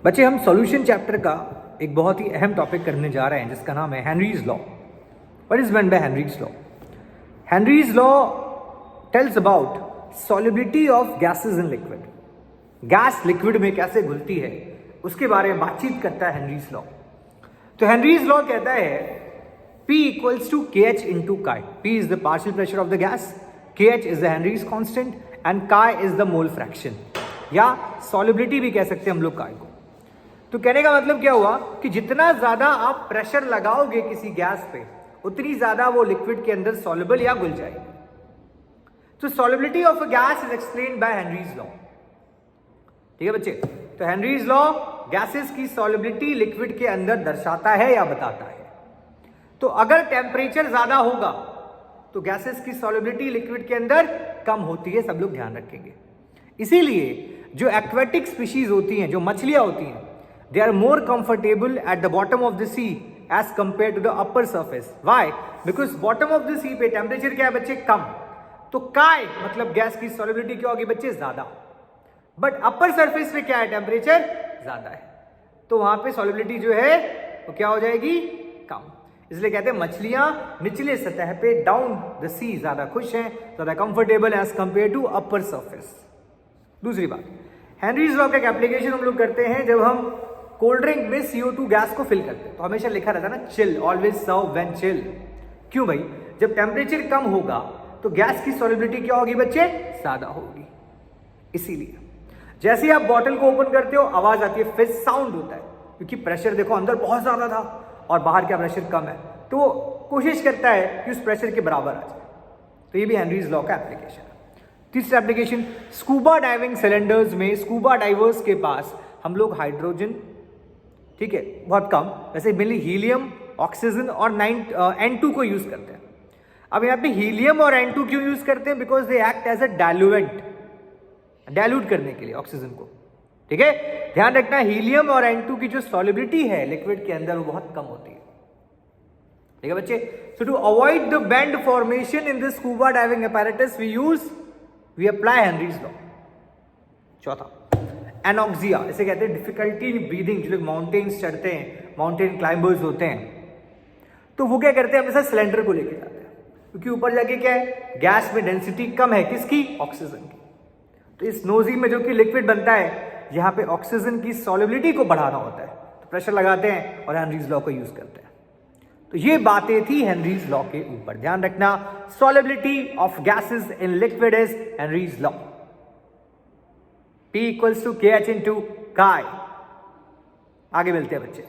बच्चे हम solution chapter का एक बहुत ही अहम टॉपिक करने जा रहे हैं जिसका नाम है Henry's law. What is meant by Henry's law? Henry's law tells about solubility of gases in liquid. Gas liquid में कैसे घुलती है उसके बारे में बातचीत करता है हेनरीज लॉ। तो हेनरीज लॉ कहता है P equals to KH into chi. P is the partial pressure of the gas, KH is the Henry's constant and chi is the mole fraction या solubility भी कह सकते हैं हम लोग chi को। तो कहने का मतलब क्या हुआ कि जितना ज्यादा आप प्रेशर लगाओगे किसी गैस पे उतनी ज्यादा वो लिक्विड के अंदर soluble या घुल जाएगी। तो solubility of a gas is explained by Henry's law। ठीक है बच्चे, तो हेनरीज लॉ गैसेस की solubility लिक्विड के अंदर दर्शाता है या बताता है। तो अगर टेम्परेचर ज्यादा होगा तो गैसेस की सॉल्युबिलिटी लिक्विड के अंदर कम होती है, सब लोग ध्यान रखेंगे। इसीलिए जो एक्वेटिक स्पीशीज होती हैं, जो मछलियां होती हैं, they are more comfortable at the bottom of the sea as compare to the upper surface. Why? Because bottom of the sea पे टेम्परेचर क्या है बच्चे? कम। तो काय मतलब गैस की सॉल्युबिलिटी क्या होगी बच्चे? ज्यादा। बट अपर सर्फेस पे क्या है? टेम्परेचर ज्यादा है, तो वहां पे सॉल्युबिलिटी जो है वो क्या हो जाएगी? कम। इसलिए कहते हैं मछलियां निचले सतह पे डाउन द सी ज्यादा खुश हैं, ज्यादा comfortable as compare to upper surface. दूसरी बात, हेनरीज लॉ का एक एप्लीकेशन हम लोग करते हैं जब हम कोल्ड ड्रिंक में CO2 गैस को फिल करते हैं तो हमेशा लिखा रहता है ना chill, always serve when chill. क्यों भाई? जब टेम्परेचर कम होगा तो गैस की सॉल्युबिलिटी क्या होगी बच्चे? ज्यादा होगी। इसीलिए जैसे ही आप बॉटल को ओपन करते हो आवाज आती है, फिज साउंड होता है, क्योंकि प्रेशर देखो अंदर बहुत ज्यादा था और बाहर क्या प्रेशर कम है, तो कोशिश करता है कि उस प्रेशर के बराबर आ जाए। तो ये भी हेनरीज लॉ का एप्लीकेशन है। तीसरा एप्लीकेशन, स्कूबा डाइविंग सिलेंडर्स में स्कूबा डाइवर्स के पास हम लोग हाइड्रोजन, ठीक है, बहुत कम, वैसे मेनली हीलियम, ऑक्सीजन और N2 को यूज करते हैं। अब यहाँ पे हीलियम और N2 क्यों यूज करते हैं? Because they act as a diluent, dilute करने के लिए ऑक्सीजन को। ठीक है, ध्यान रखना हीलियम और N2 की जो सॉल्युबिलिटी है लिक्विड के अंदर वो बहुत कम होती है। ठीक है बच्चे, so to avoid the bend formation in the scuba diving apparatus we apply Henry's law. चौथा, एनॉक्सिया, इसे कहते हैं डिफिकल्टी इन ब्रीदिंग। जो लोग माउंटेन्स चढ़ते हैं, माउंटेन क्लाइंबर्स होते हैं, तो वो क्या करते हैं? हमेशा सिलेंडर को लेके जाते हैं, क्योंकि ऊपर जाके क्या है? गैस में डेंसिटी कम है, किसकी? ऑक्सीजन की। तो इस नोजी में जो कि लिक्विड बनता है, यहाँ पे ऑक्सीजन की सॉल्युबिलिटी को बढ़ाना होता है, तो प्रेशर लगाते हैं और हेनरीज लॉ को यूज करते हैं। तो ये बातें थी हेनरीज लॉ के ऊपर। ध्यान रखना, solubility of gases in liquid is Henry's law. P equals to KH into chi। आगे मिलते हैं बच्चे।